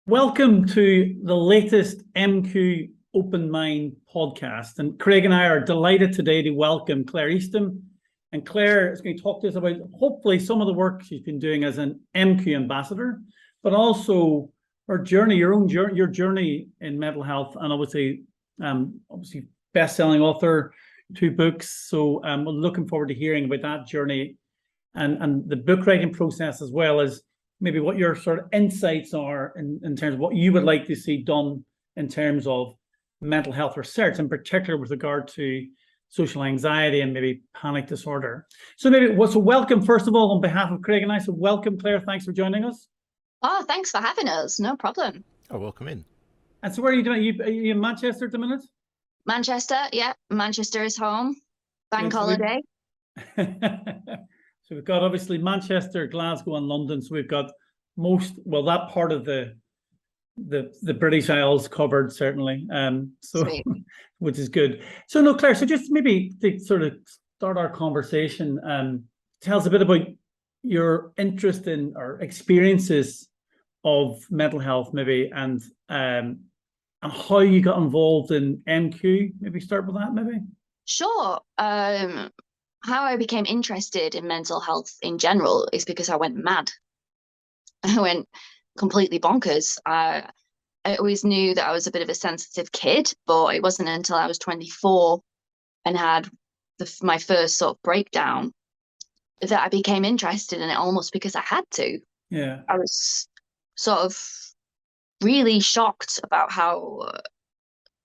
Welcome to the latest MQ Open Mind podcast. And Craig and I are delighted today to welcome Claire Eastham. And Claire is going to talk to us about hopefully some of the work she's been doing as an MQ ambassador, but also her journey, your journey in mental health, and obviously best-selling author, 2 books. So we're looking forward to hearing about that journey and the book writing process, as well as maybe what your sort of insights are in terms of what you would like to see done in terms of mental health research, in particular with regard to social anxiety and maybe panic disorder. So welcome, first of all, on behalf of Craig and I. So welcome, Claire. Thanks for joining us. Oh, thanks for having us. No problem. Oh, welcome in. And so where are you doing? Are you in Manchester at the minute? Manchester, yeah. Manchester is home. Bank holiday. So we've got obviously Manchester, Glasgow, and London. So we've got that part of the British Isles covered, certainly. Which is good. So no, Claire, so just maybe to sort of start our conversation, tell us a bit about your interest in or experiences of mental health, maybe, and how you got involved in MQ. Maybe start with that, maybe. Sure. How I became interested in mental health in general is because I went mad. I went completely bonkers. I always knew that I was a bit of a sensitive kid, but it wasn't until I was 24 and had my first sort of breakdown that I became interested in it, almost because I had to. Yeah. I was sort of really shocked about how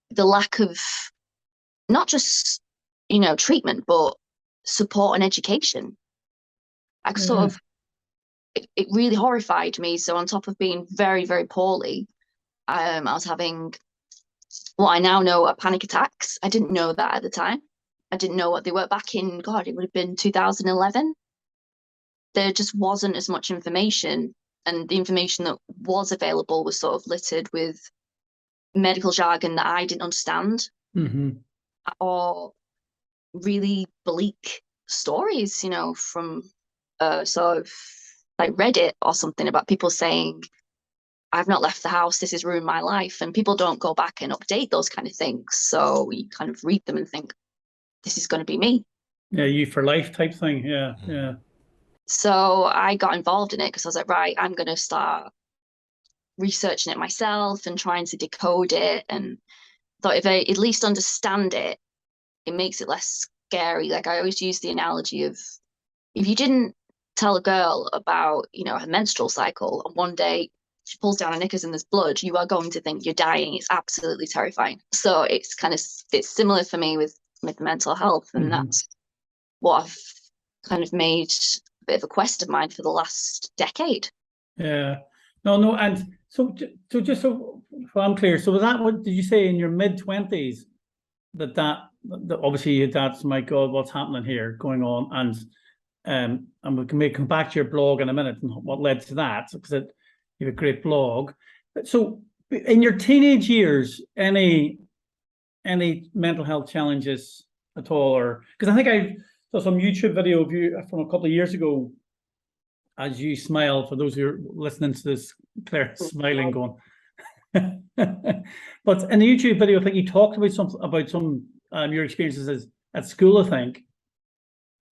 the lack of not just, treatment, but support and education. It really horrified me. So on top of being very, very poorly, I was having what I now know are panic attacks. I didn't know that at the time. I didn't know what they were back in, it would have been 2011. There just wasn't as much information, and the information that was available was sort of littered with medical jargon that I didn't understand, or really bleak stories, from sort of like Reddit or something, about people saying, I've not left the house, this has ruined my life. And people don't go back and update those kind of things. So you kind of read them and think, this is going to be me. Yeah, you for life type thing. Yeah. So I got involved in it because I was like, right, I'm going to start researching it myself and trying to decode it. And thought if I at least understand it, it makes it less scary. Like I always use the analogy of, if you didn't tell a girl about, her menstrual cycle, and one day she pulls down her knickers and there's blood, you are going to think you're dying. It's absolutely terrifying. So it's similar for me with mental health, and that's what I've kind of made a bit of a quest of mine for the last decade. Yeah. No, and so just so I'm clear, so was that, what did you say, in your mid-20s that obviously that's, my God, what's happening here, going on, and we can come back to your blog in a minute and what led to that, because you have a great blog. So in your teenage years, any mental health challenges at all? Or because I think I saw some YouTube video of you from a couple of years ago as you smile. For those who are listening to this, Claire smiling, going. But in the YouTube video, I think you talked about some your experiences at school, I think.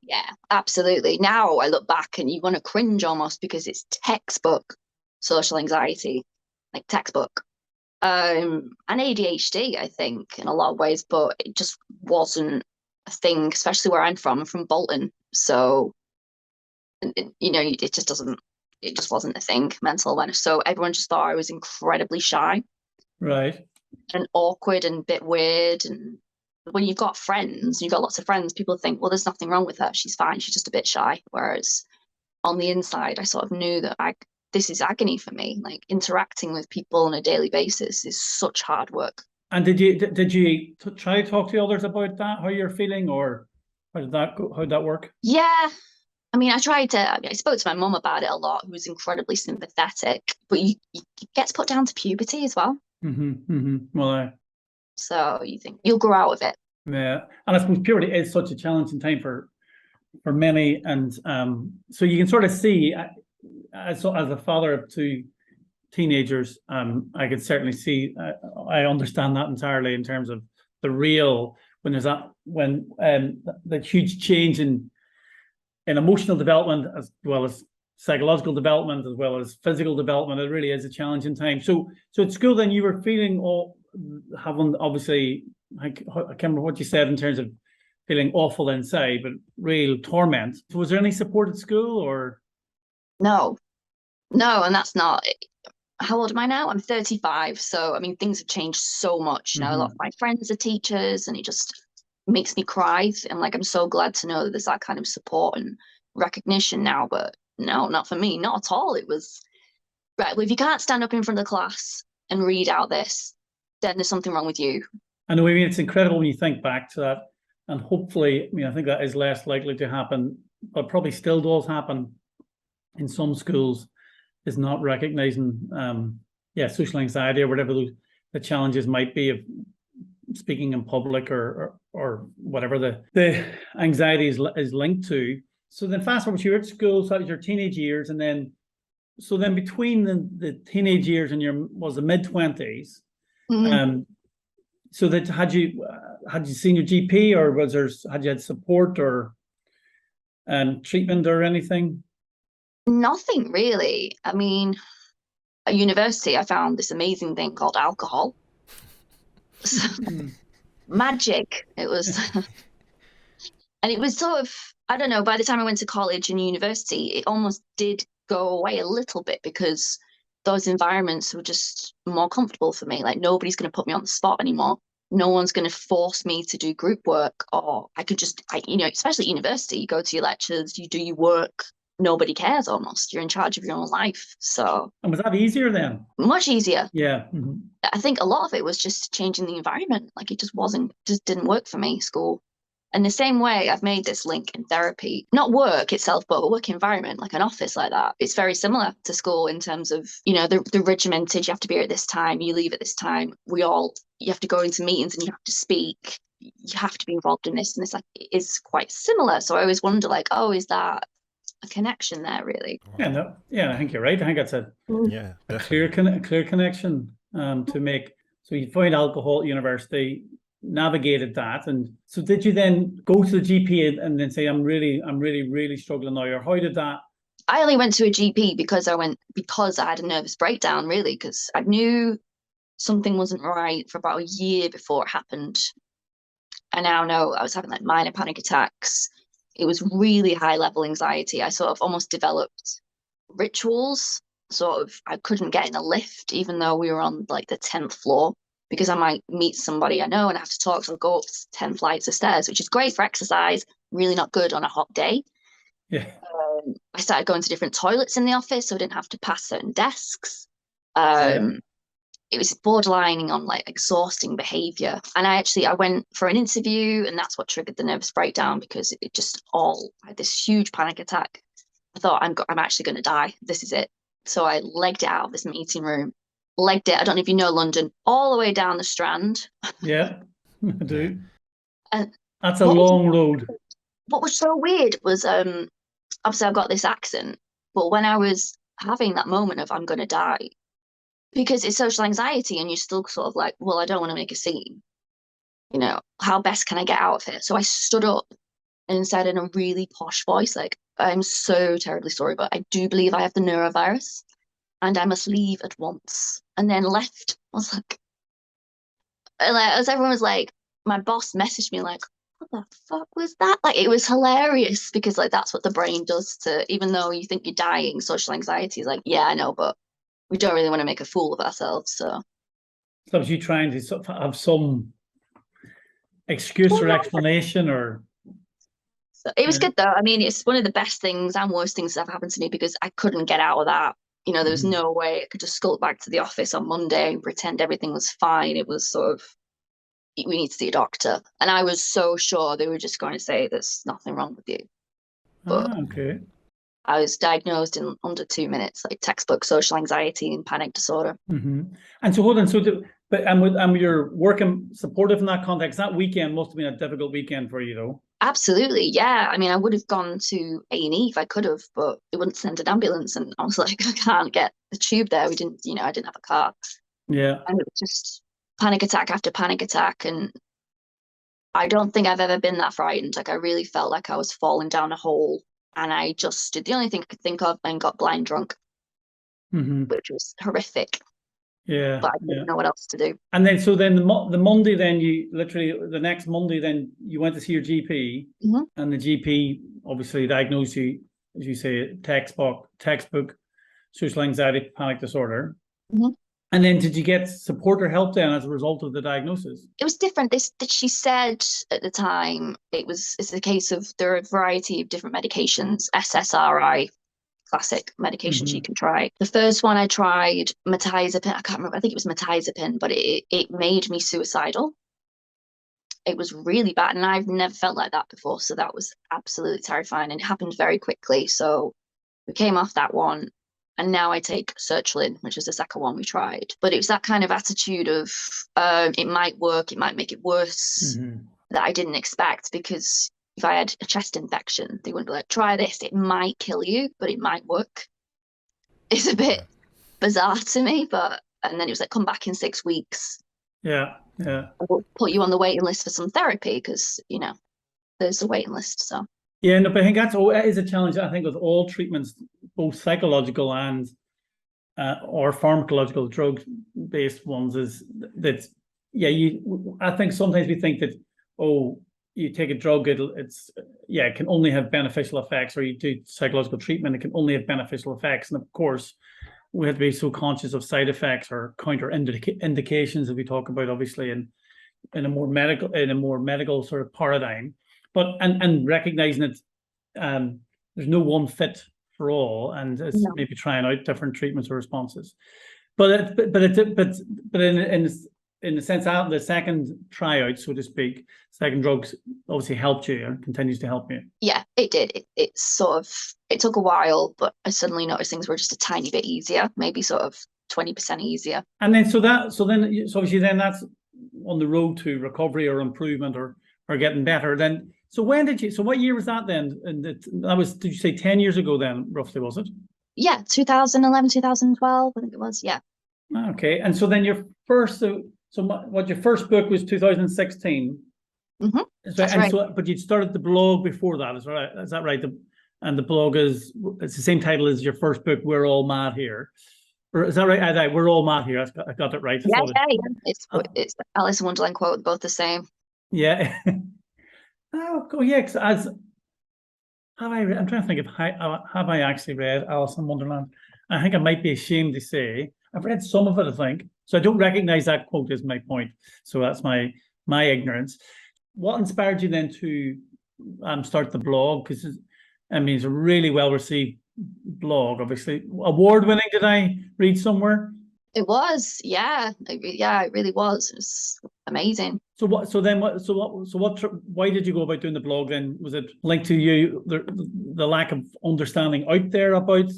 Yeah, absolutely. Now I look back and you want to cringe almost, because it's textbook social anxiety, like textbook. And ADHD, I think, in a lot of ways, but it just wasn't a thing, especially where I'm from. I'm from Bolton. So, it just wasn't a thing, mental awareness. So everyone just thought I was incredibly shy. Right. And awkward and a bit weird. And when you've got lots of friends, people think, well, there's nothing wrong with her. She's fine. She's just a bit shy. Whereas on the inside, I sort of knew that this is agony for me. Like, interacting with people on a daily basis is such hard work. And did you try to talk to others about that, how you're feeling, or how did that go? How did that work? Yeah. I mean, I spoke to my mum about it a lot, who was incredibly sympathetic, but you get put down to puberty as well. Well, so you think you'll grow out of it. Yeah. And I suppose puberty is such a challenging time for many. And so you can sort of see, as a father of 2 teenagers, I could certainly see, I understand that entirely in terms of the real, when there's that, when the huge change in emotional development, as well as psychological development, as well as physical development, it really is a challenging time. So at school then you were feeling having, obviously, I can't remember what you said in terms of feeling awful inside, but real torment. So was there any support at school or? No, and that's not. How old am I now? I'm 35. So, I mean, things have changed so much. You know, a lot of my friends are teachers, and it just makes me cry. And like, I'm so glad to know that there's that kind of support and recognition now. But no, not for me, not at all. It was, right, well, if you can't stand up in front of the class and read out this, then there's something wrong with you. I know, I mean, it's incredible when you think back to that. And hopefully, I mean, I think that is less likely to happen, but probably still does happen in some schools, is not recognizing social anxiety or whatever the challenges might be of speaking in public or whatever the anxiety is linked to. So then fast forward, you were at school, so that was your teenage years, and then between the teenage years and your the mid-20s, so that had you seen your GP, or had you had support or treatment or anything? Nothing really. I mean, at university, I found this amazing thing called alcohol. Magic. It was, and it was sort of, I don't know, by the time I went to college and university, it almost did go away a little bit because those environments were just more comfortable for me. Like, nobody's going to put me on the spot anymore. No one's going to force me to do group work, or I could just, especially at university, you go to your lectures, you do your work. Nobody cares almost. You're in charge of your own life. So. And was that easier then? Much easier. Yeah. I think a lot of it was just changing the environment. Like, it just didn't work for me, school. And the same way, I've made this link in therapy, not work itself, but a work environment, like an office like that. It's very similar to school in terms of, the regimented, you have to be here at this time, you leave at this time. You have to go into meetings and you have to speak. You have to be involved in this. And this, like, it is quite similar. So I always wonder, like, oh, is that a connection there, really? I think you're right. I think that's a clear connection to make. So you find alcohol at university, navigated that, and so did you then go to the GP and then say, I'm really struggling now, or how did that? I only went to a GP because I had a nervous breakdown, really, because I knew something wasn't right for about a year before it happened. I now know I was having like minor panic attacks. It was really high level anxiety. I sort of almost developed rituals. I couldn't get in a lift, even though we were on like the 10th floor, because I might meet somebody I know and I have to talk. So I'll go up 10 flights of stairs, which is great for exercise, really not good on a hot day. Yeah. I started going to different toilets in the office, so I didn't have to pass certain desks. It was borderlining on like exhausting behavior. And I went for an interview, and that's what triggered the nervous breakdown, because it just I had this huge panic attack. I thought, I'm actually going to die. This is it. So I legged it out of this meeting room, I don't know if you know London, all the way down the Strand. Yeah, I do. And that's a long road. What was so weird was, obviously I've got this accent, but when I was having that moment of I'm going to die, because it's social anxiety and you're still sort of like, well, I don't want to make a scene. How best can I get out of it? So I stood up and said in a really posh voice, like, I'm so terribly sorry, but I do believe I have the neurovirus and I must leave at once. And then left. I was like, as everyone was like, my boss messaged me like, what the fuck was that? Like, it was hilarious, because like that's what the brain does to, even though you think you're dying, social anxiety is like, yeah, I know, but we don't really want to make a fool of ourselves. So was you trying to sort of have some excuse or explanation, or? So it was good though. I mean, it's one of the best things and worst things that have happened to me, because I couldn't get out of that. There was no way I could just skulk back to the office on Monday and pretend everything was fine. It was sort of, we need to see a doctor. And I was so sure they were just going to say there's nothing wrong with you. But okay. I was diagnosed in under 2 minutes, like textbook social anxiety and panic disorder. And so hold on, and with your working supportive in that context, that weekend must have been a difficult weekend for you, though. Absolutely, yeah. I mean, I would have gone to A&E if I could have, but it wouldn't send an ambulance, and I was like, I can't get the tube there. We didn't, I didn't have a car, Yeah. and it was just panic attack after panic attack, and I don't think I've ever been that frightened. Like I really felt like I was falling down a hole, and I just did the only thing I could think of and got blind drunk, which was horrific, Yeah. but I Yeah. didn't know what else to do. And then, so then the Monday, then you literally, the next Monday, then you went to see your GP, and the GP obviously diagnosed you, as you say, textbook social anxiety panic disorder. And then did you get support or help then as a result of the diagnosis? It was different. This that she said at the time, it's a case of there are a variety of different medications, SSRI, classic medications you can try. The first one I tried, mirtazapine, I can't remember, I think it was mirtazapine, but it made me suicidal. It was really bad, and I've never felt like that before, so that was absolutely terrifying, and it happened very quickly. So we came off that one, and now I take sertraline, which is the second one we tried. But it was that kind of attitude of it might work, it might make it worse, that I didn't expect, because if I had a chest infection, they wouldn't be like, try this, it might kill you, but it might work. It's a bit bizarre to me, and then it was like, come back in 6 weeks. Yeah. We'll put you on the waiting list for some therapy, because, there's a waiting list, so. Yeah, no, but I think that is a challenge, I think, with all treatments, both psychological and or pharmacological drug-based ones, is that, I think sometimes we think that, you take a drug, it can only have beneficial effects, or you do psychological treatment, it can only have beneficial effects. And of course, we have to be so conscious of side effects or counter indications that we talk about, obviously, in a more medical sort of paradigm. But and recognizing that there's no one fit for all, and it's maybe trying out different treatments or responses. But in the sense out, the second tryout, so to speak, second drugs obviously helped you and continues to help you. Yeah, it did. It took a while, but I suddenly noticed things were just a tiny bit easier, maybe sort of 20% easier. And then so obviously then that's on the road to recovery or improvement or getting better. Then so what year was that then? And that was, did you say 10 years ago then, roughly, was it? Yeah, 2011, 2012, I think it was, yeah. Okay, and so then your first book was 2016. That's right. But you'd started the blog before that, is that right? And the blog it's the same title as your first book, We're All Mad Here. Or is that right? We're All Mad Here. I got it right. Yeah. It's Alice in Wonderland quote, both the same. Yeah. Yeah. Because I'm trying to think have I actually read Alice in Wonderland? I think I might be ashamed to say I've read some of it, I think. So I don't recognize that quote, is my point. So that's my ignorance. What inspired you then to start the blog? Because it's a really well received blog, obviously award-winning. Did I read somewhere? It was, yeah, it really was. It was amazing. Why did you go about doing the blog then? Was it linked to the lack of understanding out there about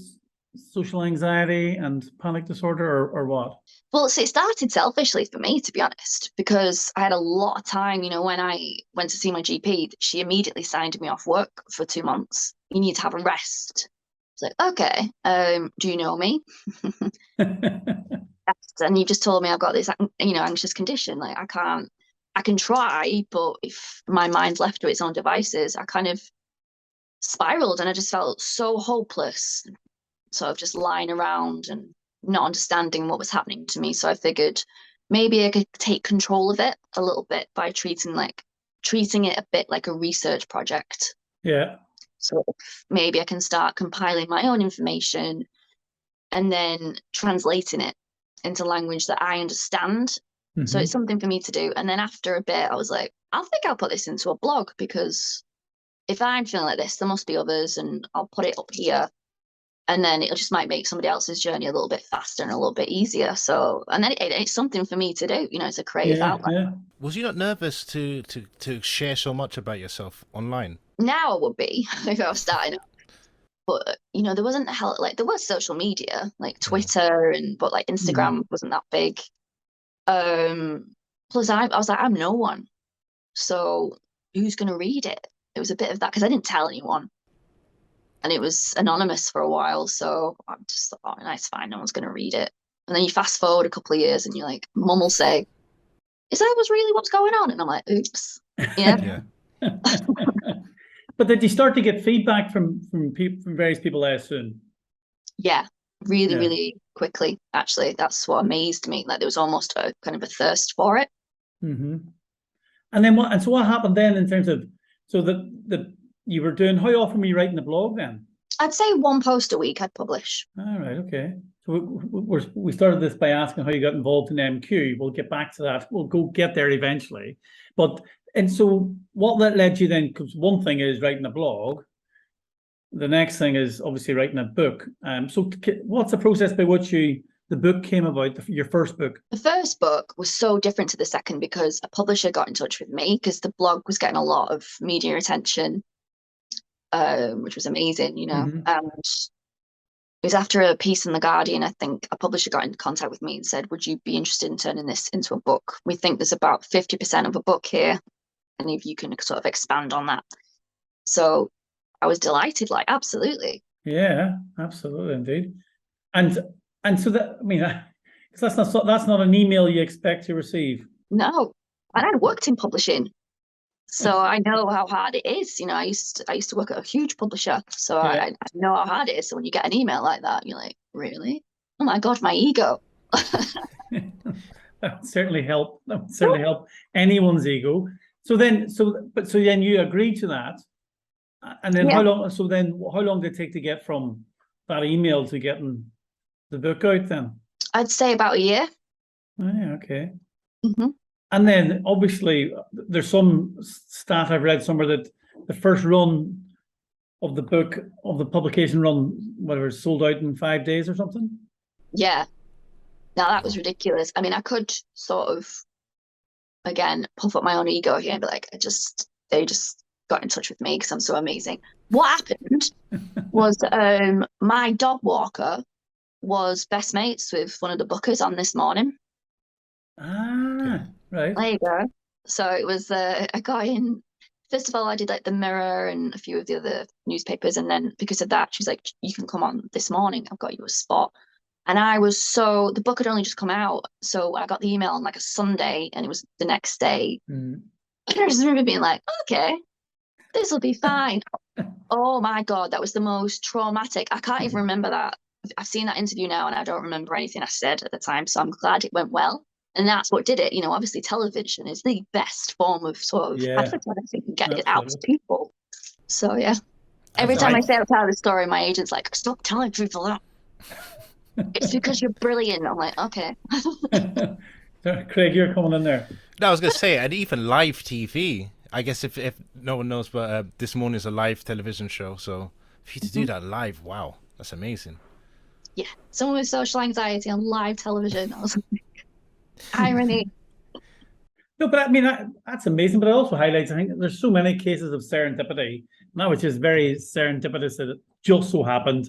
social anxiety and panic disorder, or what? Well, it started selfishly for me, to be honest, because I had a lot of time. When I went to see my GP, she immediately signed me off work for 2 months. You need to have a rest. It's like, okay, do you know me? And you just told me I've got this, anxious condition. Like I can try, but if my mind's left to its own devices, I kind of spiraled, and I just felt so hopeless, sort of just lying around and not understanding what was happening to me. So I figured maybe I could take control of it a little bit by treating it a bit like a research project. Yeah. So maybe I can start compiling my own information and then translating it into language that I understand. So it's something for me to do. And then after a bit, I was like, I think I'll put this into a blog, because if I'm feeling like this, there must be others, and I'll put it up here. And then it just might make somebody else's journey a little bit faster and a little bit easier. So, and then it's something for me to do. It's a creative outlet. Yeah. Was you not nervous to share so much about yourself online? Now I would be if I was starting up. But there wasn't there was social media, like Twitter, but like Instagram wasn't that big. Plus I was like, I'm no one, so who's gonna read it? it was a bit of that because I didn't tell anyone, and it was anonymous for a while. So I just thought, oh, nice, fine, no one's going to read it. And then you fast forward a couple of years, and you're like, Mum will say, "Is that really what's going on?" And I'm like, "Oops, yeah." Yeah. But did you start to get feedback from people, from various people, I assume? Yeah, really, Yeah. really quickly. Actually, that's what amazed me. Like there was almost a kind of a thirst for it. Mm-hmm. And then what? And so what happened then in terms of so the you were doing? How often were you writing the blog then? I'd say one post a week I'd publish. All right, okay. So we started this by asking how you got involved in MQ. We'll get back to that. We'll get there eventually. But and so what that led you then? Because one thing is writing a blog. The next thing is obviously writing a book. So what's the process by which the book came about? Your first book. The first book was so different to the second because a publisher got in touch with me because the blog was getting a lot of media attention, which was amazing, you know. Mm-hmm. And it was after a piece in The Guardian, I think a publisher got in contact with me and said, would you be interested in turning this into a book? We think there's about 50% of a book here, and if you can sort of expand on that. So I was delighted, like, absolutely. Yeah, absolutely, indeed. And so that, I mean, because that's not an email you expect to receive. No, and I'd worked in publishing, so I know how hard it is. You know, I used to work at a huge publisher, so Yeah. I know how hard it is. So when you get an email like that, you're like, really? Oh my God, my ego. That would certainly help. That would certainly help anyone's ego. So then you agreed to that, and then Yeah. how long? So then, how long did it take to get from that email to getting the book out? Then I'd say about a year. oh, yeah, okay. Mm-hmm. And then obviously there's some stat I've read somewhere that the first run of the book, of the publication run, whatever, sold out in 5 days or something. Yeah. Now that was ridiculous. I mean, I could sort of, again, puff up my own ego here and be like, they just got in touch with me because I'm so amazing. What happened was my dog walker was best mates with one of the bookers on This Morning. Ah, right. There you go. So it was, I got in, first of all, I did like the Mirror and a few of the other newspapers. And then because of that, she was like, you can come on This Morning. I've got you a spot. And the book had only just come out. So I got the email on like a Sunday and it was the next day. Mm. I just remember being like, okay, this will be fine. Oh my God, that was the most traumatic. I can't even remember that. I've seen that interview now and I don't remember anything I said at the time. So I'm glad it went well. And that's what did it. You know, obviously television is the best form of sort of advertising and get it out to people. So yeah. Every time I say I'll tell the story, my agent's like, stop telling people that. It's because you're brilliant. I'm like, okay. Craig, you're coming in there. No, I was going to say, and even live TV. I guess if no one knows, but This Morning is a live television show. So for you to do that live, wow, that's amazing. Yeah, someone with social anxiety on live television. I was like, irony. No, but I mean, that's amazing. But it also highlights, I think there's so many cases of serendipity, and that was just very serendipitous that it just so happened.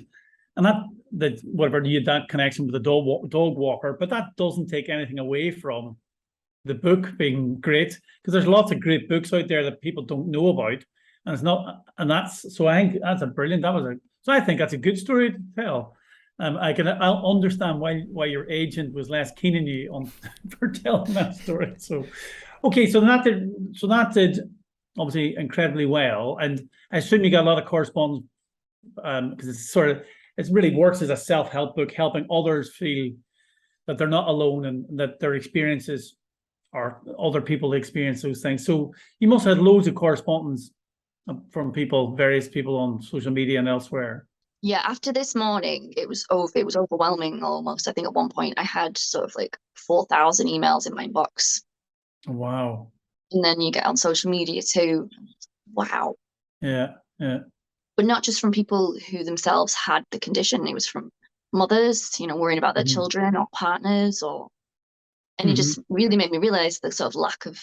And that whatever, you had that connection with the dog walker, but that doesn't take anything away from the book being great, because there's lots of great books out there that people don't know about, and it's not, and that's, so I think that's so I think that's a good story to tell. I'll understand why your agent was less keen on you on for telling that story. So, okay, so that did obviously incredibly well, and I assume you got a lot of correspondence because it really works as a self-help book, helping others feel that they're not alone and that their experiences or other people experience those things. So you must have had loads of correspondence from various people on social media and elsewhere. Yeah, after This Morning, it was overwhelming almost. I think at one point I had sort of like 4,000 emails in my inbox. Wow. And then you get on social media too. Wow. Yeah. But not just from people who themselves had the condition. It was from mothers, you know, worrying about their children or partners and it just really made me realize the sort of lack of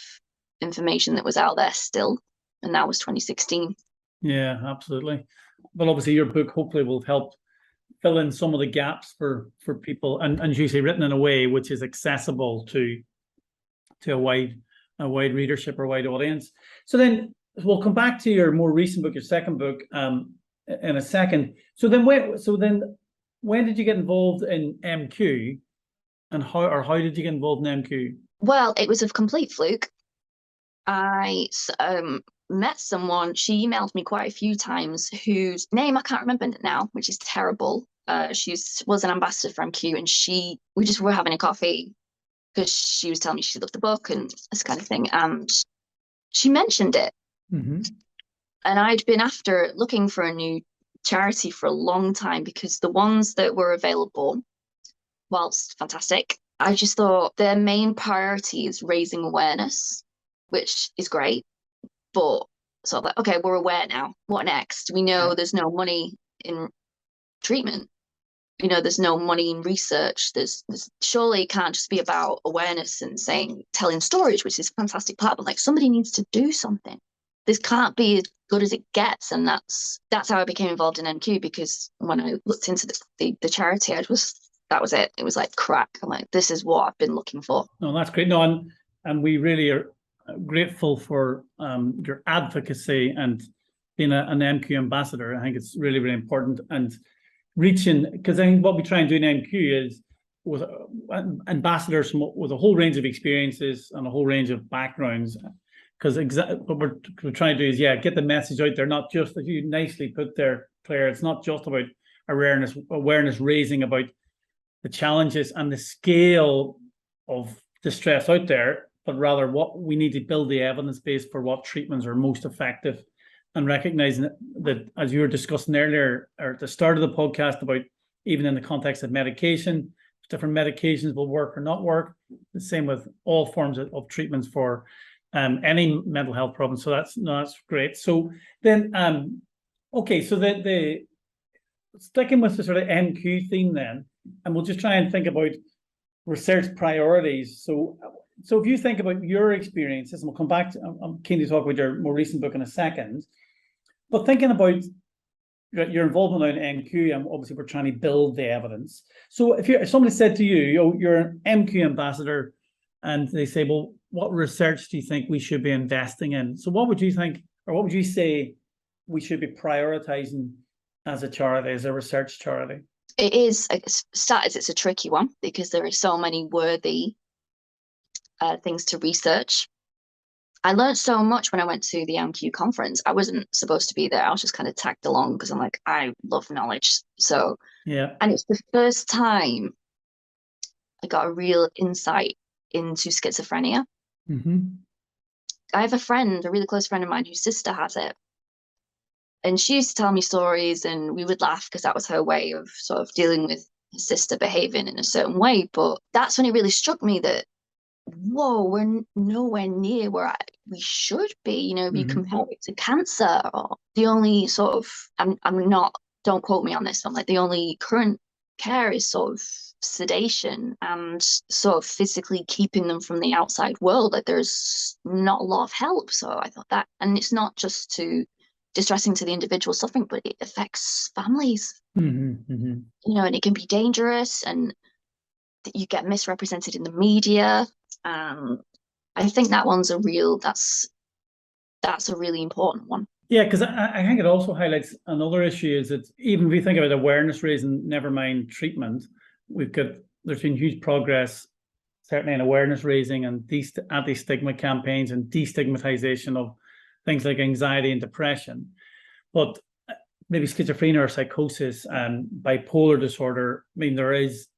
information that was out there still. And that was 2016. Yeah, absolutely. Well, obviously your book hopefully will help fill in some of the gaps for people, and usually written in a way which is accessible to a wide readership or wide audience. So then we'll come back to your more recent book, your second book, in a second. So then when did you get involved in MQ, and how did you get involved in MQ? Well, it was a complete fluke. I met someone, she emailed me quite a few times, whose name I can't remember now, which is terrible. She was an ambassador for MQ, and we just were having a coffee because she was telling me she loved the book and this kind of thing. And she mentioned it. Mm-hmm. And I'd been looking for a new charity for a long time, because the ones that were available, whilst fantastic, I just thought their main priority is raising awareness, which is great. But sort of like, okay, we're aware now. What next? We know there's no money in treatment. There's no money in research. There's surely it can't just be about awareness and telling stories, which is a fantastic part, but like somebody needs to do something. This can't be as good as it gets. And that's how I became involved in MQ, because when I looked into the charity, that was it. It was like crack. I'm like, this is what I've been looking for. No, that's great. No, and we really are grateful for your advocacy and being an MQ ambassador. I think it's really, really important, and reaching, because I think what we try and do in MQ is with ambassadors with a whole range of experiences and a whole range of backgrounds. Because what we're trying to do is, get the message out there, not just, as you nicely put there, Claire, it's not just about awareness raising about the challenges and the scale of distress out there, but rather what we need to build the evidence base for what treatments are most effective, and recognizing that, as you were discussing earlier or at the start of the podcast, about even in the context of medication, different medications will work or not work. The same with all forms of treatments for any mental health problem. So that's great. So then, okay, so the sticking with the sort of MQ theme then, and we'll just try and think about research priorities. So if you think about your experiences, and we'll come back to, I'm keen to talk about your more recent book in a second, but thinking about your involvement now in MQ, and obviously we're trying to build the evidence. So if somebody said to you, you're an MQ ambassador, and they say, well, what research do you think we should be investing in? So what would you think, or what would you say we should be prioritizing as a charity, as a research charity? It is, it's a tricky one, because there are so many worthy things to research. I learned so much when I went to the MQ conference. I wasn't supposed to be there. I was just kind of tagged along because I'm like, I love knowledge. So, and it's the first time I got a real insight into schizophrenia. Mm-hmm. I have a really close friend of mine whose sister has it. And she used to tell me stories, and we would laugh because that was her way of sort of dealing with her sister behaving in a certain way. But that's when it really struck me that, whoa, we're nowhere near where we should be. If you compare it to cancer, or the only sort of, I'm not, don't quote me on this, I'm like, the only current care is sort of sedation and sort of physically keeping them from the outside world. Like, there's not a lot of help. So I thought that, and it's not just distressing to the individual suffering, but it affects families. And it can be dangerous, and you get misrepresented in the media. I think that one's that's a really important one. Yeah, because I think it also highlights another issue, is that even if we think about awareness raising, never mind treatment, there's been huge progress, certainly in awareness raising and anti-stigma campaigns and destigmatization of things like anxiety and depression. But maybe schizophrenia or psychosis and bipolar disorder, I mean, there's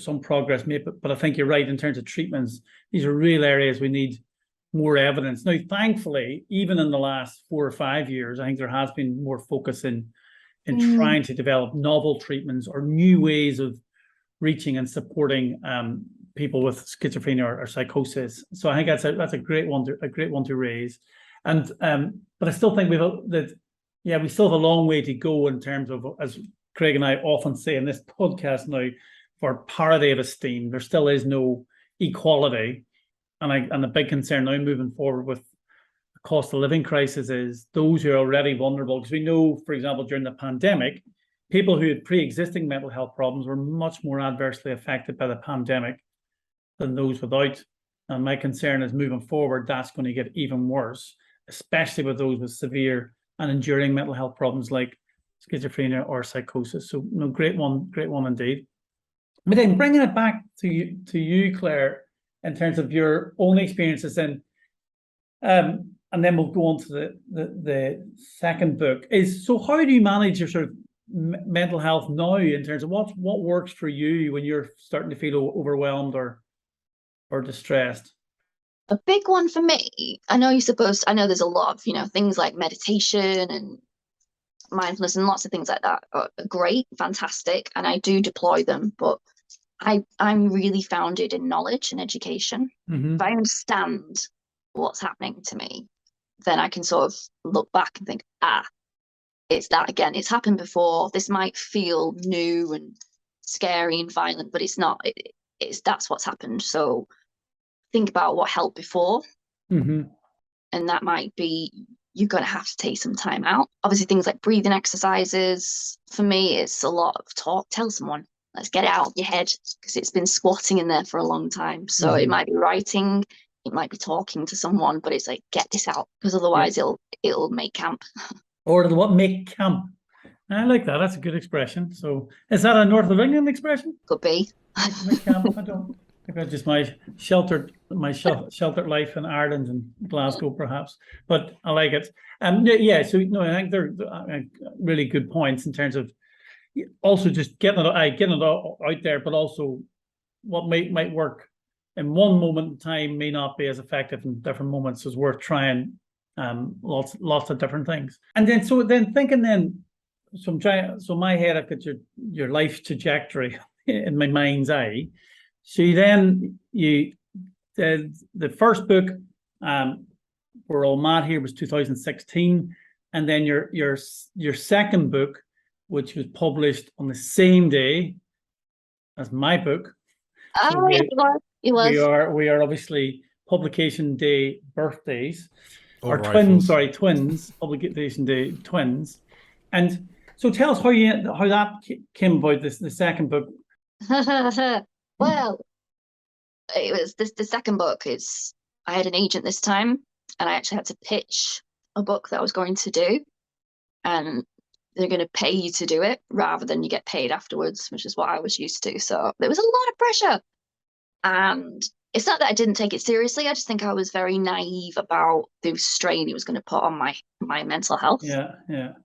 some progress made, but I think you're right in terms of treatments. These are real areas we need more evidence. Now, thankfully, even in the last 4 or 5 years, I think there has been more focus in trying to develop novel treatments or new ways of reaching and supporting people with schizophrenia or psychosis. So I think that's a great one to raise. And but I still think we still have a long way to go in terms of, as Craig and I often say in this podcast now, for parity of esteem. There still is no equality. And the big concern now moving forward with the cost of living crisis is those who are already vulnerable. Because we know, for example, during the pandemic, people who had pre-existing mental health problems were much more adversely affected by the pandemic than those without. And my concern is moving forward, that's going to get even worse. especially with those with severe and enduring mental health problems like schizophrenia or psychosis. So, no, great one indeed. But then bringing it back to you, Claire, in terms of your own experiences, and then we'll go on to the second book. So how do you manage your sort of mental health now in terms of what works for you when you're starting to feel overwhelmed or distressed? A big one for me, I know there's a lot of, things like meditation and mindfulness and lots of things like that are great, fantastic, and I do deploy them, but I'm really founded in knowledge and education. Mm-hmm. If I understand what's happening to me, then I can sort of look back and think, it's that again. It's happened before. This might feel new and scary and violent, but it's not. That's what's happened. So think about what helped before. Mm-hmm. And that might be, you're going to have to take some time out. Obviously, things like breathing exercises. For me, it's a lot of talk. Tell someone, let's get it out of your head, because it's been squatting in there for a long time. So Mm-hmm. it might be writing, it might be talking to someone, but it's like, get this out, because otherwise it'll make camp. Or what make camp? I like that. That's a good expression. So is that a North of England expression? Could be. Make camp. I don't. Maybe that's just my sheltered life in Ireland and Glasgow, perhaps. But I like it. Yeah. So no, I think they're really good points in terms of also just getting it out there, but also what might work in one moment in time may not be as effective in different moments. So it's worth trying lots of different things. And then so my head, I've got your life trajectory in my mind's eye. So you the first book, we're all mad here, was 2016, and then your second book, which was published on the same day as my book. So it was. We are obviously publication day birthdays, or rifles. twins, publication day twins. And so tell us how that came about, the second book. Well, it was the second book. I had an agent this time, and I actually had to pitch a book that I was going to do, and they're going to pay you to do it rather than you get paid afterwards, which is what I was used to. So there was a lot of pressure, and it's not that I didn't take it seriously. I just think I was very naive about the strain it was going to put on my mental health. Yeah.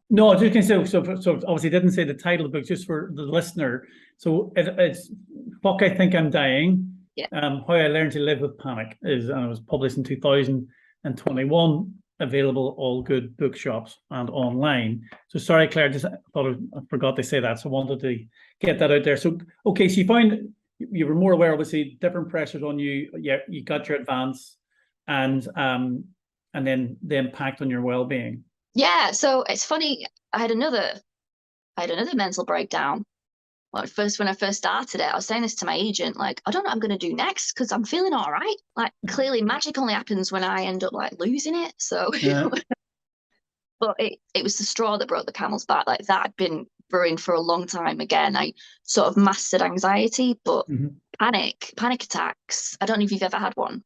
No, I was just going to say, so obviously didn't say the title of the book, just for the listener. So it's Fuck, I Think I'm Dying. Yeah. How I Learned to Live with Panic and it was published in 2021, available all good bookshops and online. So sorry, Claire, I forgot to say that, so I wanted to get that out there. So okay, so you found you were more aware, obviously, different pressures on you. Yeah, you got your advance, and then the impact on your well-being. Yeah, so it's funny. I had another mental breakdown. When I first started it, I was saying this to my agent, like, I don't know what I'm going to do next, because I'm feeling all right. Like, clearly magic only happens when I end up like losing it. So, Yeah. But it was the straw that broke the camel's back. Like, that had been brewing for a long time. Again, I sort of mastered anxiety, but panic attacks. I don't know if you've ever had one.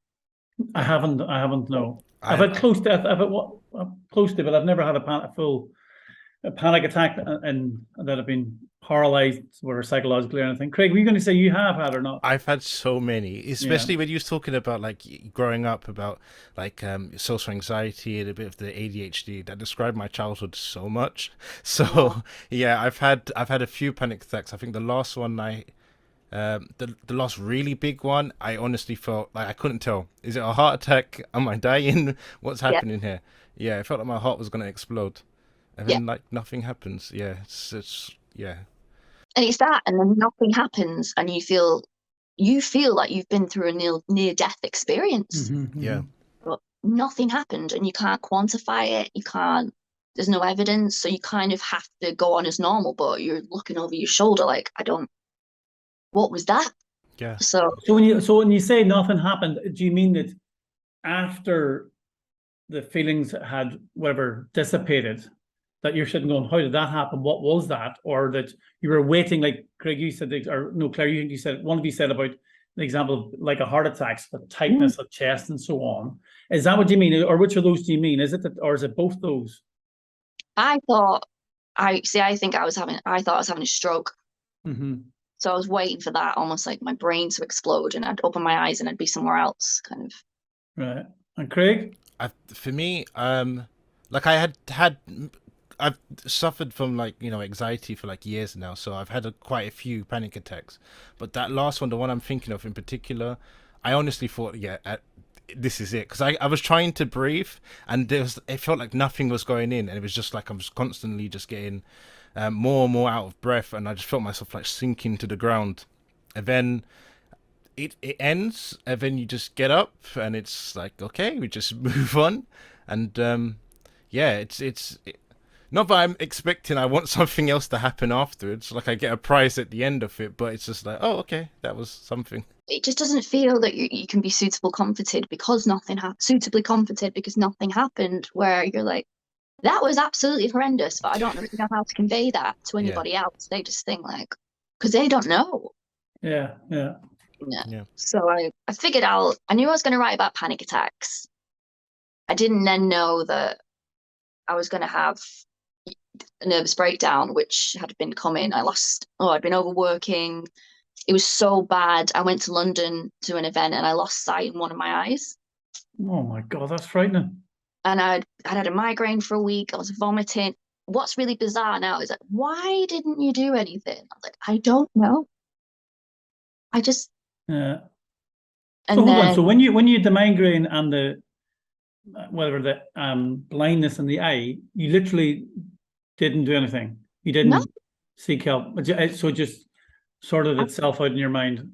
I haven't. No, I've had close to, but I've never had a panic attack and that have been paralyzed or psychologically or anything. Craig, were you going to say you have had or not? I've had so many, especially when you was talking about like growing up, about like social anxiety and a bit of the ADHD. That described my childhood so much. So yeah, I've had a few panic attacks. I think the last one the last really big one, I honestly felt like I couldn't tell. Is it a heart attack? Am I dying? What's happening here? Yeah, I felt like my heart was going to explode. And then like nothing happens. Yeah, it's yeah. And it's that, and then nothing happens, and you feel like you've been through a near death experience. Yeah. But nothing happened, and you can't quantify it. There's no evidence, so you kind of have to go on as normal, but you're looking over your shoulder like, what was that? Yeah. So when you say nothing happened, do you mean that after the feelings had dissipated, that you're sitting going, how did that happen? What was that? Or that you were waiting, like Craig, you said, or no, Claire, you said, one of you said about the example of like a heart attack, the tightness of chest and so on. Is that what you mean? Or which of those do you mean? Is it that, or is it both those? I thought I thought I was having a stroke. Mm-hmm. So I was waiting for that, almost like my brain to explode, and I'd open my eyes and I'd be somewhere else, kind of. Right. And Craig? For me, like I've suffered from like, you know, anxiety for like years now, so I've had quite a few panic attacks. But that last one, the one I'm thinking of in particular, I honestly thought, yeah, this is it, because I was trying to breathe, and it felt like nothing was going in, and it was just like I was constantly just getting more and more out of breath, and I just felt myself like sinking to the ground. And then it ends, and then you just get up, and it's like, okay, we just move on. And yeah, it's not that I'm expecting I want something else to happen afterwards, like I get a prize at the end of it, but it's just like, oh, okay, that was something. It just doesn't feel that you can be suitably comforted because nothing happened, where you're like, that was absolutely horrendous, but I don't really know how to convey that to anybody else. They just think like, because they don't know. Yeah. So I figured out, I knew I was going to write about panic attacks. I didn't then know that I was going to have a nervous breakdown, which had been coming. I'd been overworking. It was so bad. I went to London to an event and I lost sight in one of my eyes. Oh my God, that's frightening. And I'd had a migraine for a week. I was vomiting. What's really bizarre now is like, why didn't you do anything? I was like, I don't know. I just. Yeah. And so hold then, on. So when you had the migraine and the blindness in the eye, you literally didn't do anything. You didn't seek help. So it just sorted itself out in your mind.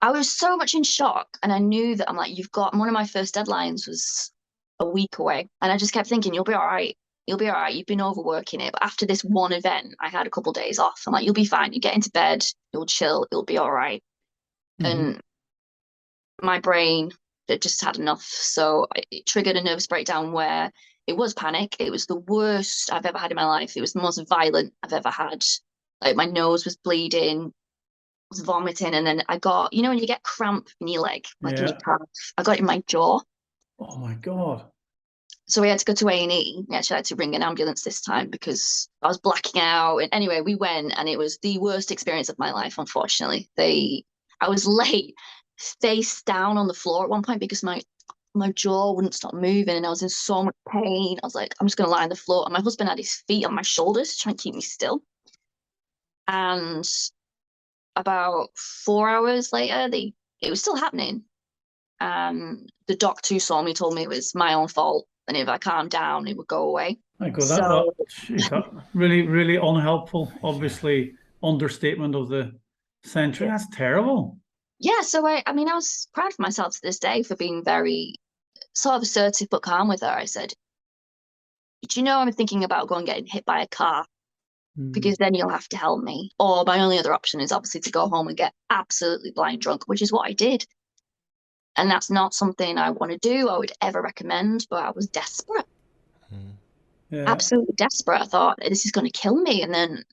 I was so much in shock, and I knew that I'm like, one of my first deadlines was a week away, and I just kept thinking, you'll be all right. You'll be all right. You've been overworking it. But after this one event, I had a couple of days off. I'm like, you'll be fine. You get into bed, you'll chill, you'll be all right. Mm-hmm. And my brain, it just had enough. So it triggered a nervous breakdown where it was panic. It was the worst I've ever had in my life. It was the most violent I've ever had. Like my nose was bleeding, I was vomiting, and then I got, you know, when you get cramp in your leg, like in your calf, I got it in my jaw. Oh my God. So we had to go to A&E. We actually had to ring an ambulance this time because I was blacking out. And anyway, we went, and it was the worst experience of my life, unfortunately. I was late, face down on the floor at one point because my jaw wouldn't stop moving, and I was in so much pain. I was like, I'm just going to lie on the floor. And my husband had his feet on my shoulders to try and keep me still. And about 4 hours later, it was still happening. The doctor who saw me told me it was my own fault, and if I calmed down, it would go away. That really, really unhelpful. Obviously, understatement of the century. That's terrible. Yeah, so I mean, I was proud of myself to this day for being very sort of assertive but calm with her. I said, "Do you know I'm thinking about going getting hit by a car? Because then you'll have to help me. Or my only other option is obviously to go home and get absolutely blind drunk," which is what I did. And that's not something I want to do, I would ever recommend, but I was desperate. Yeah. Absolutely desperate. I thought, this is going to kill me. And then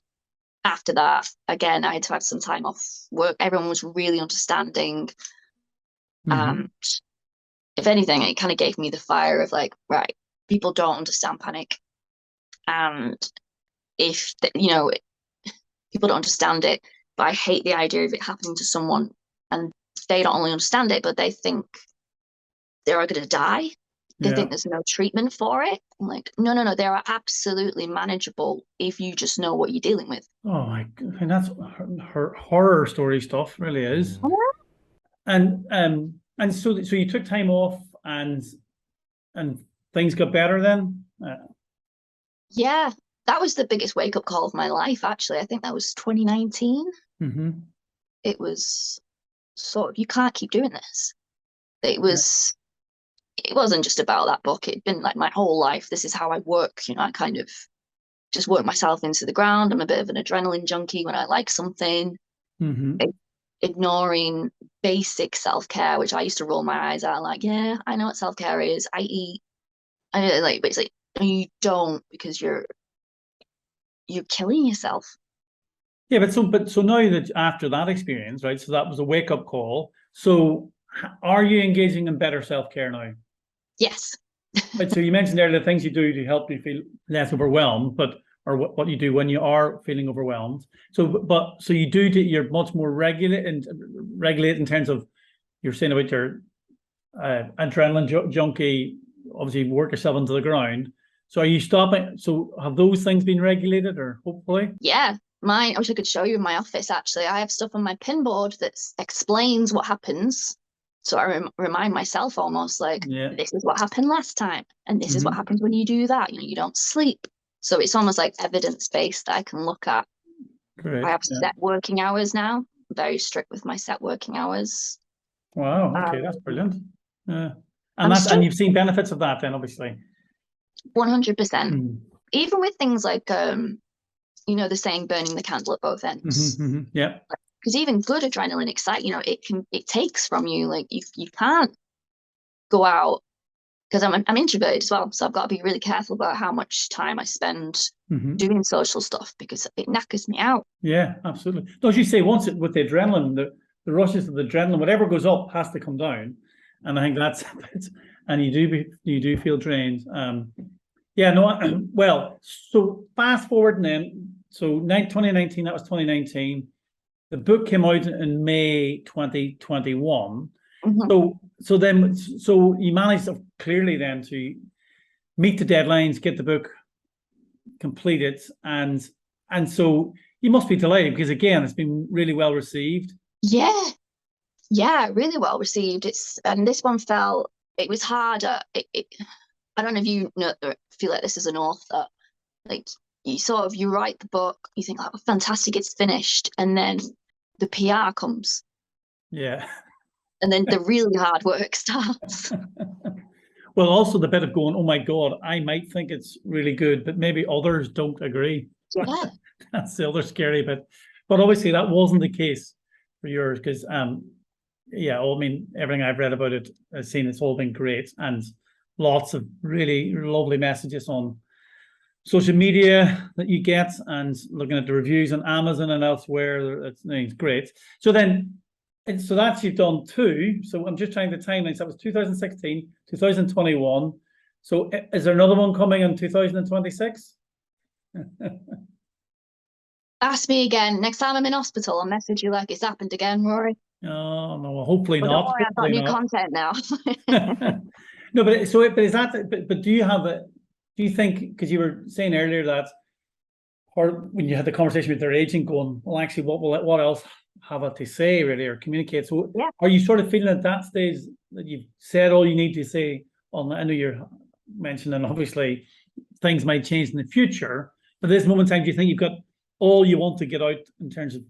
after that, again, I had to have some time off work. Everyone was really understanding. And if anything, it kind of gave me the fire of like, right, people don't understand panic. And if, people don't understand it, but I hate the idea of it happening to someone and they don't only understand it, but they think they're going to die. They think there's no treatment for it. I'm like, no, they are absolutely manageable if you just know what you're dealing with. Oh my God, and that's her horror story stuff, really is. And so you took time off, and things got better then. Yeah, that was the biggest wake up call of my life. Actually, I think that was 2019. It was sort of, you can't keep doing this. It wasn't just about that book. It'd been like my whole life. This is how I work. I kind of just work myself into the ground. I'm a bit of an adrenaline junkie when I like something. Ignoring basic self-care, which I used to roll my eyes at, like, yeah, I know what self-care is. I eat. But it's like, no, you don't, because you're killing yourself. Yeah, but so now that after that experience, right? So that was a wake-up call. So are you engaging in better self-care now? Yes. Right, so you mentioned there the things you do to help you feel less overwhelmed, or what you do when you are feeling overwhelmed. So you're much more regulate in terms of, you're saying about your adrenaline junkie, obviously work yourself into the ground. So are you stopping? So have those things been regulated, or hopefully? Yeah. I wish I could show you in my office, actually. I have stuff on my pin board that explains what happens. So I remind myself almost like, this is what happened last time. And this is what happens when you do that. You don't sleep. So it's almost like evidence-based that I can look at. Great. I have set working hours now. I'm very strict with my set working hours. Wow. Okay, that's brilliant. And you've seen benefits of that then, obviously. 100%. Even with things like, the saying, burning the candle at both ends. Yeah. Because even good adrenaline it takes from you. Like you can't go out, because I'm introverted as well, so I've got to be really careful about how much time I spend doing social stuff, because it knackers me out. Yeah, absolutely. No, as you say, once with the adrenaline, the rushes of the adrenaline, whatever goes up has to come down, and I think that's it. And you do feel drained. Well, so fast forward and then, so 2019, that was 2019. The book came out in May 2021. So you managed clearly then to meet the deadlines, get the book completed, and so you must be delighted, because again, it's been really well received. Yeah, really well received. And this one it was harder. I don't know if you feel like this as an author, like you write the book, you think, oh, fantastic, it's finished, and then the PR comes. Yeah. And then the really hard work starts. Well, also the bit of going, oh my God, I might think it's really good, but maybe others don't agree. Yeah. That's the other scary bit. But obviously that wasn't the case for yours, because everything I've read about it, I've seen, it's all been great, and lots of really lovely messages on social media that you get, and looking at the reviews on Amazon and elsewhere, it's great. So that's, you've done two. So I'm just trying the timelines. That was 2016, 2021. So is there another one coming in 2026? Ask me again. Next time I'm in hospital, I'll message you like it's happened again, Rory. Oh, no, hopefully not. Don't worry, I've got new content now. No, but do you have do you think, because you were saying earlier that, or when you had the conversation with their agent, going, well, actually, what else have I to say, really, or communicate? So yeah. Are you sort of feeling at that stage that you've said all you need to say? I know you're mentioning, obviously, things might change in the future, but at this moment in time, do you think you've got all you want to get out in terms of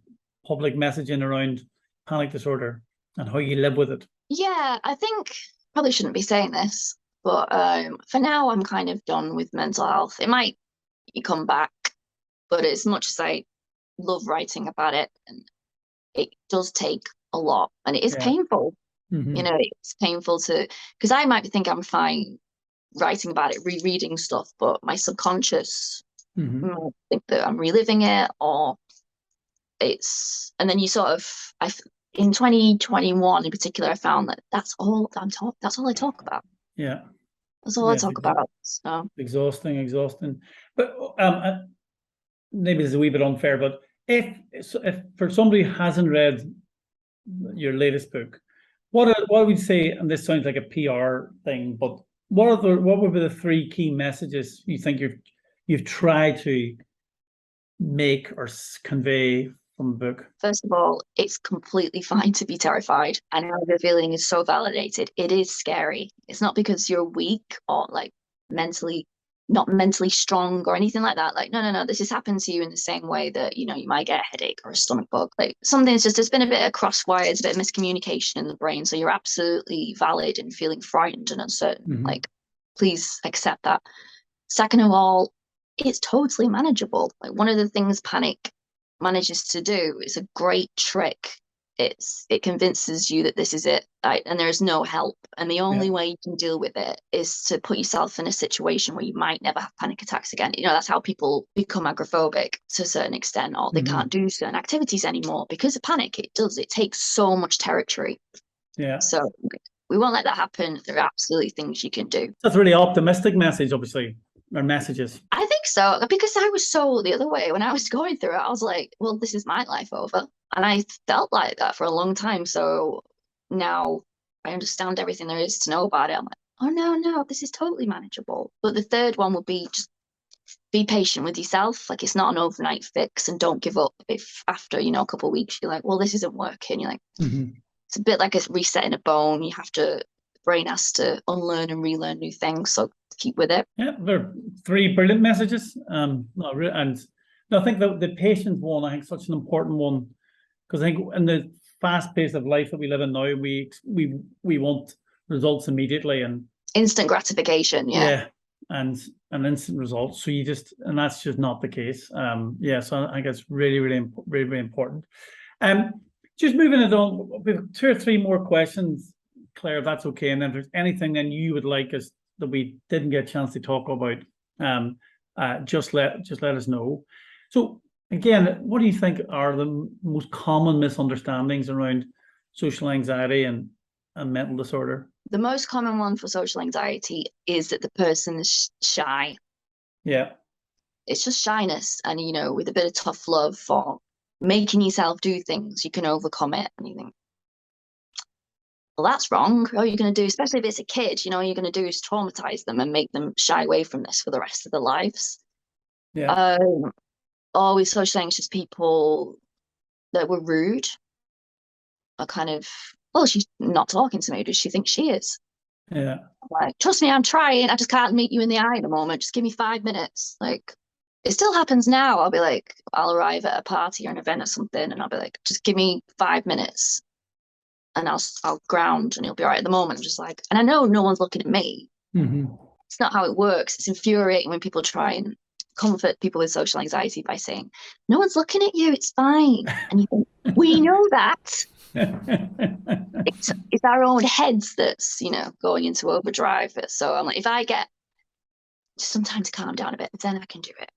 public messaging around panic disorder and how you live with it? Yeah, I think probably shouldn't be saying this, but for now, I'm kind of done with mental health. It might come back, but as much as I love writing about it, and it does take a lot, and it is painful. It's painful because I might think I'm fine writing about it, rereading stuff, but my subconscious might think that I'm reliving it, or and then you sort of, in 2021 in particular, I found that that's all I talk about. Yeah. That's all I talk about. So exhausting. But maybe it's a wee bit unfair, but if for somebody who hasn't read your latest book, what would you say, and this sounds like a PR thing, but what would be the three key messages you think you've tried to make or convey from the book? First of all, it's completely fine to be terrified. I know the feeling is so validated. It is scary. It's not because you're weak or like not mentally strong or anything like that. Like, no, this has happened to you in the same way that, you might get a headache or a stomach bug. Like, something's just, there's been a bit of crosswires, a bit of miscommunication in the brain. So you're absolutely valid in feeling frightened and uncertain. Like, please accept that. Second of all, it's totally manageable. Like, one of the things panic manages to do is a great trick. It convinces you that this is it, and there is no help, and the only way you can deal with it is to put yourself in a situation where you might never have panic attacks again. That's how people become agoraphobic to a certain extent, or they can't do certain activities anymore because of panic. It takes so much territory. Yeah. So we won't let that happen. There are absolutely things you can do. That's a really optimistic message, obviously, or messages. I think so, because I was so the other way when I was going through it. I was like, well, this is my life over. And I felt like that for a long time. So now I understand everything there is to know about it. I'm like, oh, no, this is totally manageable. But the third one would be just be patient with yourself. Like, it's not an overnight fix, and don't give up if after, a couple of weeks, you're like, well, this isn't working. You're like, it's a bit like a resetting a bone. Brain has to unlearn and relearn new things. So keep with it. Yeah, there are 3 brilliant messages. And I think the patience one, I think, is such an important one, because I think in the fast pace of life that we live in now, we want results immediately and instant gratification. Yeah, and instant results. So and that's just not the case. So I think it's really, really, really, really important. Just moving it on, we have 2 or 3 more questions, Claire, if that's okay. And then if there's anything then you would like us that we didn't get a chance to talk about, just let us know. So again, what do you think are the most common misunderstandings around social anxiety and mental disorder? The most common one for social anxiety is that the person is shy. Yeah. It's just shyness. And, with a bit of tough love for making yourself do things, you can overcome it. And you think, well, that's wrong. All you're going to do, especially if it's a kid, all you're going to do is traumatize them and make them shy away from this for the rest of their lives. Yeah. Always social anxious people that were rude are kind of, well, she's not talking to me. Does she think she is? Yeah. Like, trust me, I'm trying. I just can't meet you in the eye at the moment. Just give me 5 minutes. Like, it still happens now. I'll be like, I'll arrive at a party or an event or something, and I'll be like, just give me 5 minutes. And I'll ground, and it'll be all right. At the moment, I'm just like, and I know no one's looking at me. It's not how it works. It's infuriating when people try and comfort people with social anxiety by saying, no one's looking at you, it's fine. And you think, we know that. It's our own heads that's, going into overdrive. So I'm like, if I get just some time to calm down a bit, then I can do it.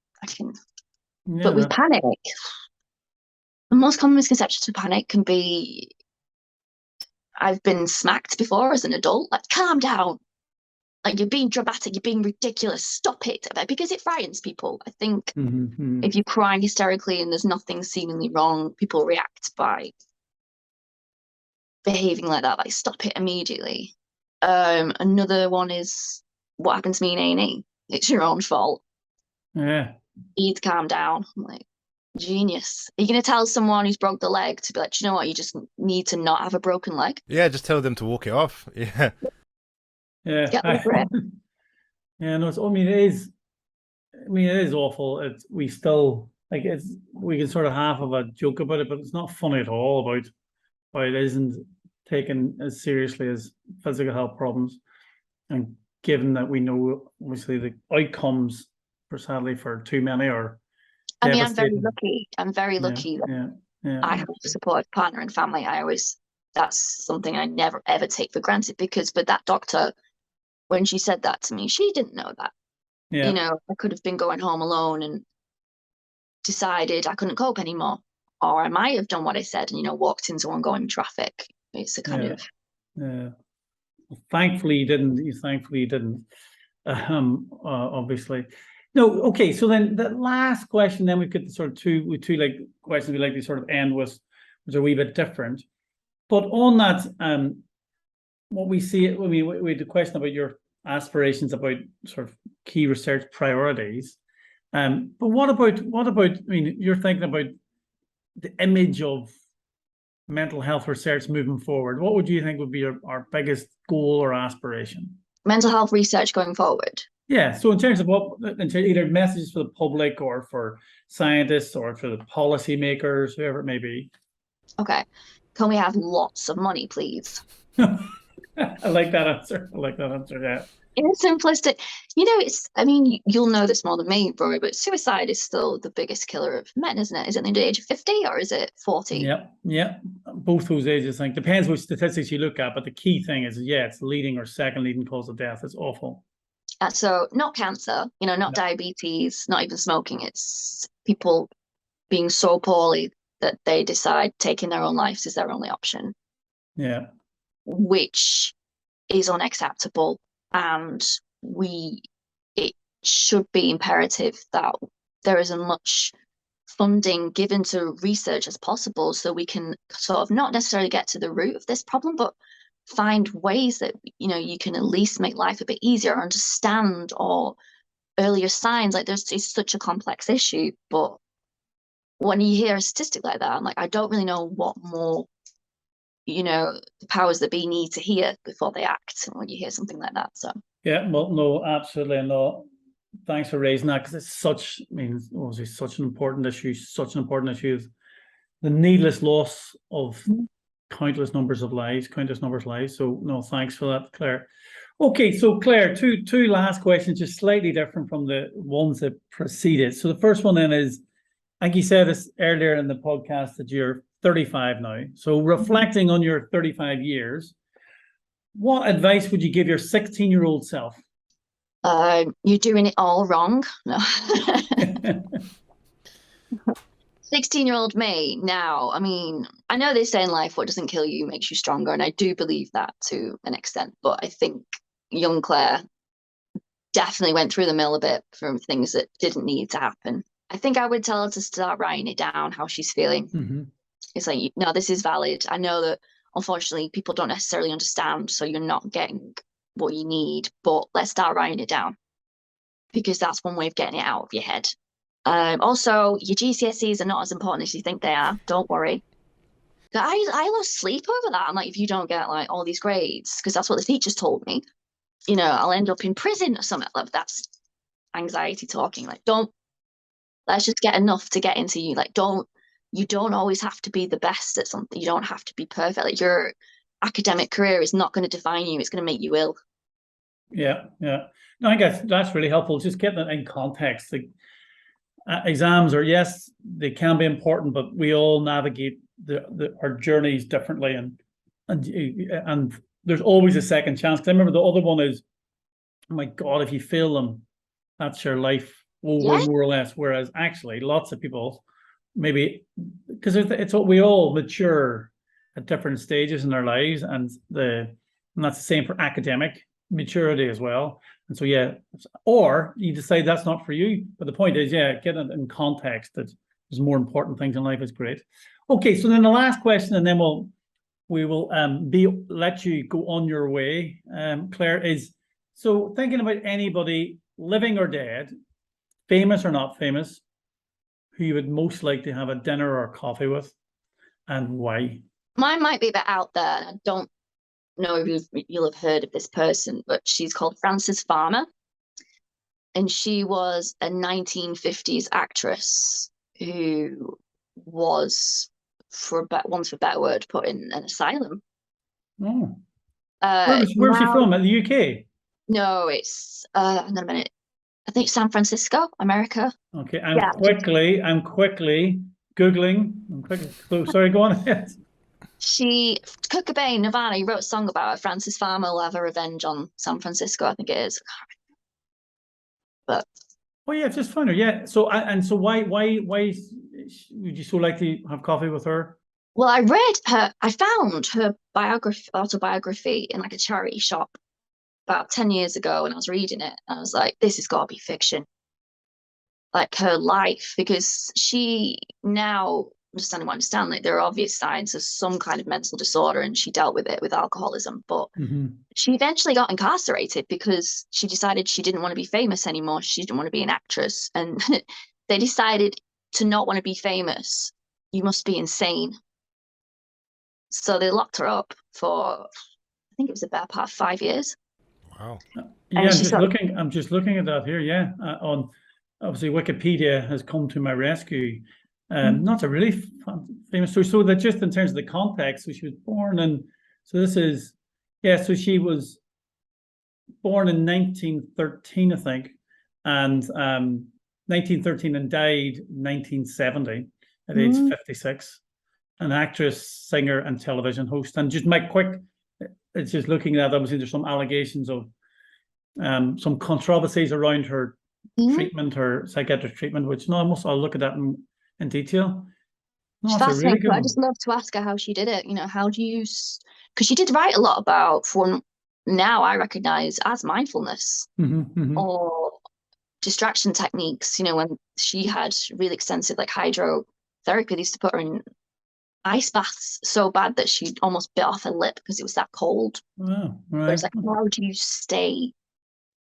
But with panic, the most common misconceptions with panic can be, I've been smacked before as an adult, like, calm down. Like, you're being dramatic, you're being ridiculous, stop it. Because it frightens people. I think if you're crying hysterically and there's nothing seemingly wrong, people react by behaving like that, like, stop it immediately. Another one is, what happened to me in A&E? It's your own fault. Yeah. You need to calm down. I'm like, genius. Are you going to tell someone who's broke the leg to be like, do you know what, you just need to not have a broken leg? Yeah, just tell them to walk it off. Yeah. Yeah. Yeah, no, it is awful. We still, like, we can sort of half of a joke about it, but it's not funny at all about why it isn't taken as seriously as physical health problems. And given that we know, obviously, the outcomes, sadly, for too many are I'm very lucky. I'm very lucky that I have a supportive partner and family. That's something I never ever take for granted, but that doctor, when she said that to me, she didn't know that. Yeah. I could have been going home alone and decided I couldn't cope anymore. Or I might have done what I said and, walked into oncoming traffic. It's a kind of... Yeah. Thankfully you didn't. Obviously. No, okay, so then the last question, then we've got the sort of two like questions we like to sort of end with, which are a wee bit different. But on that, what we see, we had the question about your aspirations, about sort of key research priorities. But what about, you're thinking about the image of mental health research moving forward. What would you think would be our biggest goal or aspiration? Mental health research going forward? Yeah, so in terms of either messages for the public or for scientists or for the policymakers, whoever it may be. Okay. Can we have lots of money, please? I like that answer. Yeah. It's simplistic. You'll know this more than me, Rory, but suicide is still the biggest killer of men, isn't it? Is it in the age of 50 or is it 40? Yeah. Both those ages, I think. Depends which statistics you look at, but the key thing is, it's the leading or second leading cause of death. It's awful. So not cancer, not diabetes, not even smoking. It's people being so poorly that they decide taking their own lives is their only option. Yeah. which is unacceptable, and it should be imperative that there is as much funding given to research as possible, so we can sort of not necessarily get to the root of this problem, but find ways that, you know, you can at least make life a bit easier, or understand, or earlier signs. Like, it's such a complex issue, but when you hear a statistic like that, I'm like, I don't really know what more, you know, the powers that be need to hear before they act when you hear something like that. So yeah, well, no, absolutely, no. Thanks for raising that, because it's such, I mean, obviously such an important issue, the needless loss of countless numbers of lives. So no, thanks for that, Claire. Okay, so Claire, two last questions, just slightly different from the ones that preceded. So the first one then is, I think you said this earlier in the podcast that you're 35 now. So reflecting on your 35 years, what advice would you give your 16-year-old self? You're doing it all wrong. No. 16-year-old me now, I mean, I know they say in life what doesn't kill you makes you stronger, and I do believe that to an extent, but I think young Claire definitely went through the mill a bit from things that didn't need to happen. I think I would tell her to start writing it down, how she's feeling. Mm-hmm. It's like, no, this is valid. I know that unfortunately people don't necessarily understand, so you're not getting what you need, but let's start writing it down, because that's one way of getting it out of your head. Also, your GCSEs are not as important as you think they are. Don't worry. I lost sleep over that. I'm like, if you don't get like all these grades, because that's what the teachers told me, you know, I'll end up in prison or something. Like, that's anxiety talking. Like, let's just get enough to get into you. Like, you don't always have to be the best at something. You don't have to be perfect. Like, your academic career is not going to define you. It's going to make you ill. Yeah. No, I guess that's really helpful. Just getting it in context. Like, exams are, yes, they can be important, but we all navigate our journeys differently, and there's always a second chance. Because I remember the other one is, oh my God, if you fail them, that's your life over, more or less. Whereas actually, lots of people, maybe because it's what we all mature at different stages in our lives, and that's the same for academic maturity as well. And so, yeah, or you decide that's not for you. But the point is, yeah, get it in context that there's more important things in life is great. Okay, so then the last question, and then we will let you go on your way, Claire, is, so thinking about anybody living or dead, famous or not famous, who you would most like to have a dinner or a coffee with, and why? Mine might be a bit out there. I don't know if you'll have heard of this person, but she's called Frances Farmer, and she was a 1950s actress who was, for want of a better word, put in an asylum. Oh, where was she from? In the UK? No, it's hang on a minute. I think San Francisco, America. Okay, I'm quickly Googling. Sorry, go on ahead. Kurt Cobain, Nirvana, he wrote a song about it. Frances Farmer will have a revenge on San Francisco, I think it is. But oh yeah, just found her. Yeah. So why would you so like to have coffee with her? Well, I found her autobiography in like a charity shop about 10 years ago, and I was reading it, and I was like, this has got to be fiction. Like, her life, because she now understand like there are obvious signs of some kind of mental disorder, and she dealt with it with alcoholism, but she eventually got incarcerated because she decided she didn't want to be famous anymore. She didn't want to be an actress, and they decided to not want to be famous, you must be insane. So they locked her up for, I think it was the better part of 5 years. Wow. Yeah, I'm just looking at that here. Yeah, on obviously Wikipedia has come to my rescue. Not a really famous story. So that just in terms of the context, so she was born in. So this is, yeah. So she was born in 1913, I think, and 1913, and died 1970 at age 56. An actress, singer, and television host. And just my quick, it's just looking at, obviously there's some allegations of some controversies around her treatment, her psychiatric treatment, which I'll look at that in detail. No, She's that's a really fascinating. good But I one. just love to ask her how she did it. You know, how do you? Because she did write a lot about, for now I recognize as mindfulness or distraction techniques. You know, when she had really extensive like hydrotherapy, they used to put her in ice baths so bad that she almost bit off her lip because it was that cold. Wow, But right. it's like, how do you stay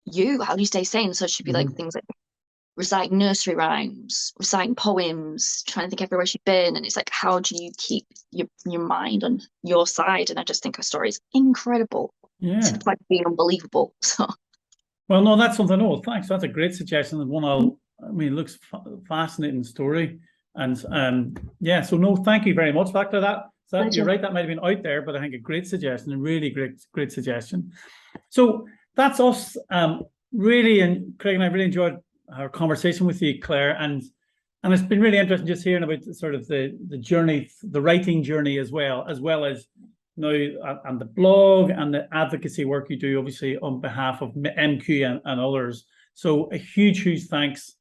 you? How do you stay sane? So she'd be like things like reciting nursery rhymes, reciting poems, trying to think everywhere she'd been. And it's like, how do you keep your mind on your side? And I just think her story is incredible. Yeah. It's like being unbelievable. So Well, no, that's something. Oh, thanks. That's a great suggestion. And one I mean, it looks fascinating story. And yeah, so no, thank you very much, Doctor. You're right, that might have been out there, but I think a great suggestion, a really great suggestion. So that's us. Really, and Craig and I really enjoyed our conversation with you, Claire, and it's been really interesting just hearing about sort of the journey, the writing journey as well as now and the blog and the advocacy work you do, obviously on behalf of MQ and others. So a huge thanks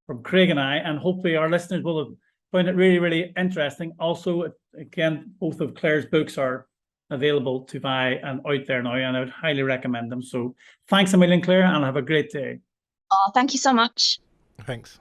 from Craig and I, and hopefully our listeners will have found it really interesting. Also, again, both of Claire's books are available to buy and out there now, and I would highly recommend them. So thanks a million, Claire, and have a great day. oh, thank you so much. Thanks.